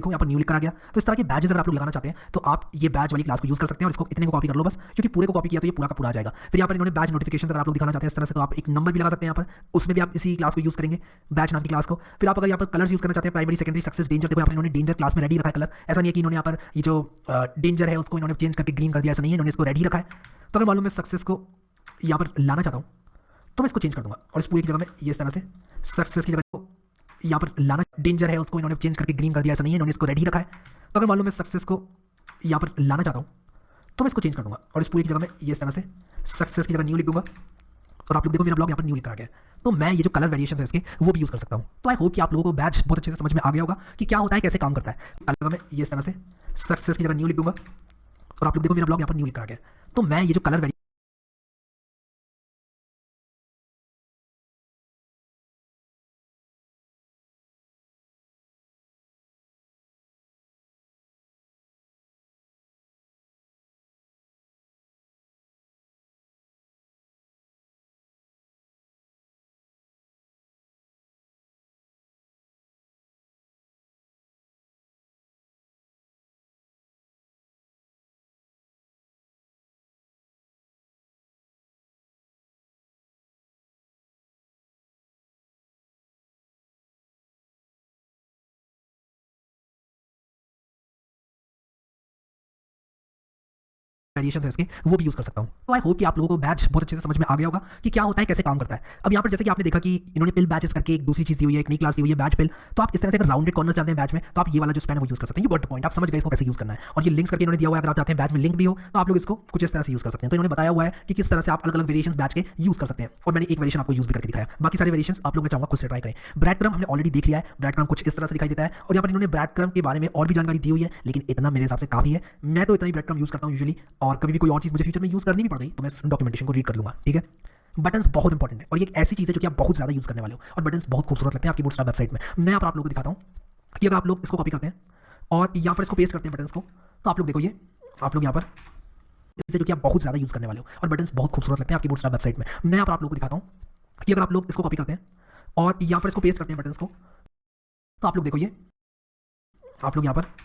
देखो यहाँ पर न्यू लिख करा गया। तो इस तरह के बैजेस अगर आप लोग लगाना चाहते हैं तो आप ये बैज वाली क्लास को यूज कर सकते हैं और इसको इतने को कॉपी कर लो बस, क्योंकि पूरे को कॉपी किया तो ये पूरा का पूरा आ जाएगा। फिर यहाँ पर इन्होंने बैज नोटिफिकेशन अगर आप लोग दिखाना चाहते हैं इस तरह से तो आप एक नंबर भी लगा सकते हैं यहाँ पर, उसमें भी आप इसी क्लास को यूज करेंगे, बैच नाम की क्लास को। फिर आप अगर यहाँ पर कलर्स यूज करना चाहते हैं, प्राइमरी सेकेंडरी सक्सेस डेंजर, देखो यहाँ पर इन्होंने डेंजर क्लास में रेडी रखा है कलर। ऐसा नहीं है कि इन्होंने यहाँ पर ये जो डेंजर है उसको इन्होंने चेंज करके ग्रीन कर दिया, ऐसा नहीं है, इन्होंने इसको रेडी रखा है। तो अगर मालूम मैं सक्सेस को यहाँ पर लाना चाहता हूँ तो मैं इसको चेंज कर दूंगा और इस पूरी की जगह में ये इस तरह से सक्सेस की जगह यहाँ पर लाना, डेंजर है उसको इन्होंने चेंज करके ग्रीन कर दिया, ऐसा नहीं है, इन्होंने इसको रेडी रखा है। तो अगर मालूम मैं सक्सेस को यहाँ पर लाना चाहता हूँ तो मैं इसको चेंज कर दूंगा और इस पूरी की जगह में ये इस तरह से सक्सेस की जगह न्यू लिख दूंगा और आप लोग देखो मेरा ब्लॉग यहाँ पर न्यू लिखा गया है। तो मैं ये जो कलर वेरिएशन है इसके वो भी यूज़ कर सकता हूँ। तो आई होप कि आप लोगों को बैच बहुत अच्छे से समझ में आ गया होगा कि क्या होता है, कैसे काम करता है। अलग में ये इस तरह से सक्सेस की जगह न्यू लिख दूंगा और आप लोग देखो मेरा ब्लॉग यहाँ पर न्यू लिखा गया है। तो मैं ये जो कलर वेरिएशन है इसके वो भी यूज़ कर सकता हूँ। तो आई होप कि आप लोगों को बैच बहुत अच्छे से समझ में आ गया होगा कि क्या होता है, कैसे काम करता है। अब यहाँ पर जैसे कि आपने देखा कि इन्होंने पिल बैचेस करके एक दूसरी चीज़ दी हुई है, एक नई क्लास दी हुई है बैच पिल। तो आप इस तरह से अगर राउंडेड कॉर्नर चाहते हैं बैच में तो आप ये वाला जो स्पैन है वो यूज़ कर सकते हैं। यू गॉट द पॉइंट, आप समझ गए इसको कैसे यूज़ करना है। और ये लिंक्स करके इन्होंने दिया हुआ है, अगर आप चाहते हैं बैच में लिंक भी हो तो आप लोग इसको कुछ इस तरह से यूज़ कर सकते हैं। तो इन्होंने बताया हुआ है कि किस तरह से आप अलग अलग वेरिएशंस बैच के यूज़ कर सकते हैं और मैंने एक वेरिएशन आपको यूज़ भी करके दिखाया। बाकी सारे वेरिएशंस आप लोग मैं चाहूँगा खुद से ट्राई करें। ब्रेड क्रम हमने ऑलरेडी देख लिया है, ब्रेड क्रम कुछ इस तरह से दिखाई देता है और यहाँ पर इन्होंने ब्रेड क्रम के बारे में और भी जानकारी दी हुई है, लेकिन इतना मेरे हिसाब से काफ़ी है। मैं तो इतना ही ब्रेड क्रम यूज़ करता हूँ यूजुअली, और कभी भी कोई और चीज़ मुझे फ्यूचर में यूज़ करनी भी पड़ गई तो मैं डॉक्यूमेंटेशन को रीड कर लूँगा, ठीक है। बटन्स बहुत इंपॉर्टेंट है और ये एक ऐसी चीज़ है जो कि आप बहुत ज़्यादा यूज़ करने वाले हो और बटन्स बहुत खूबसूरत लगते हैं आपकी बूटस्ट्रैप वेबसाइट में। मैं आप लोगों को दिखाता हूँ कि अगर आप लोग इसको कॉपी करते हैं और यहाँ पर इसको पेस्ट करते हैं बटन्स को, तो आप लोग देखो ये आप लोग यहाँ पर इससे जो कि आप बहुत ज़्यादा यूज़ करने वाले हो और बटन्स बहुत खूबसूरत लगते हैं आपकी बूटस्ट्रैप वेबसाइट में। मैं आप लोगों को दिखाता हूँ कि अगर आप लोग इसको कॉपी करते हैं और यहाँ पर इसको पेस्ट करते हैं बटन्स को, तो आप लोग देखो ये आप लोग यहाँ पर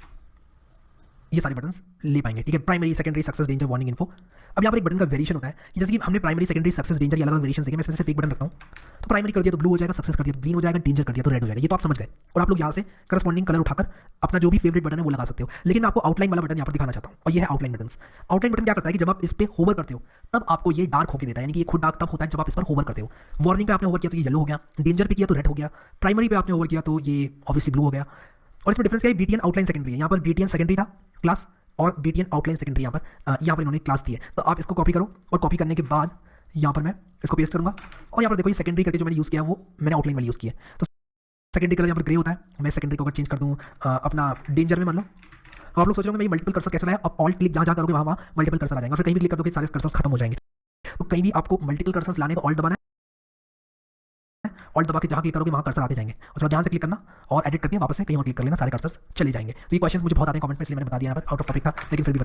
ये सारे बटन्स ले पाएंगे, ठीक है। Primary secondary success danger warning info. अब यहाँ पर एक बटन का वेरिएशन होता है कि जैसे कि हमने प्राइमरी सेकेंडरी सक्सेस डेंजर अलग अलग वेरिएशन देखे, मैं इसमें सिर्फ एक बटन रखता हूँ। तो प्राइमरी कर दिया तो ब्लू हो जाएगा, सक्सेस कर दिया तो ग्रीन हो जाएगा, डेंजर कर दिया तो रेड हो जाएगा। ये तो आप समझ गए और आप लोग यहाँ से करस्पॉन्डिंग कलर उठाकर अपना जो भी फेवरेट बटन है वो लगा सकते हो। लेकिन मैं आपको आउटलाइन वाला बटन यहाँ पर दिखाना चाहता हूँ और ये है आउटलाइन बटन। आउटलाइन बटन क्या करता है कि जब आप इस पर होवर करते हो तब आपको ये डार्क होकर देता है, यानी कि ये खुद डार्क तब होता है जब आप इस पर होवर करते हो। वार्निंग पे आपने होवर किया तो ये येलो हो गया, डेंजर पे किया तो रेड हो गया, प्राइमरी पे आपने होवर किया तो ये ऑब्वियसली ब्लू हो गया। और इसमें डिफरेंस क्या है, बीटीएन आउटलाइन सेकेंडरी है, यहाँ पर बीटीएन सेकेंडरी था क्लास और बीटीएन आउटलाइन सेकेंडरी यहाँ पर इन्होंने क्लास दी है। तो आप इसको कॉपी करो और कॉपी करने के बाद यहाँ पर मैं इसको पेस्ट करूँगा और यहाँ पर देखो ये सेकेंडरी करके जो मैंने यूज़ किया वो मैंने आउटलाइन वाली यूज़ किया है। तो सेकेंडरी कलर यहाँ पर ग्रे होता है, मैं सेकेंडरी को अगर चेंज कर दूँ अपना डेंजर में मान लो, आप लोग सोच रहे हो मैं मल्टीपल कर्सर कैसे लाया, अब ऑल्ट क्लिक जहाँ करोगे वहाँ मल्टीपल कर्सर आ जाएगा, फिर कहीं भी क्लिक कर दोगे सारे कर्सर्स खत्म हो जाएंगे। तो कहीं भी आपको मल्टीपल कर्सर्स लाने को ऑल्ट दबाना है, ऑल्ट दबा के जहाँ क्लिक करोगे वहाँ कर्सर आते जाएंगे और थोड़ा ध्यान से क्लिक करना और एडिट करके वापस से कहीं और क्लिक कर लेना, सारे कर्सर्स चले जाएंगे। तो ये क्वेश्चंस मुझे बहुत आते हैं कमेंट में, इसलिए मैंने बता दिया यहाँ पर, आउट ऑफ टॉपिक था लेकिन फिर भी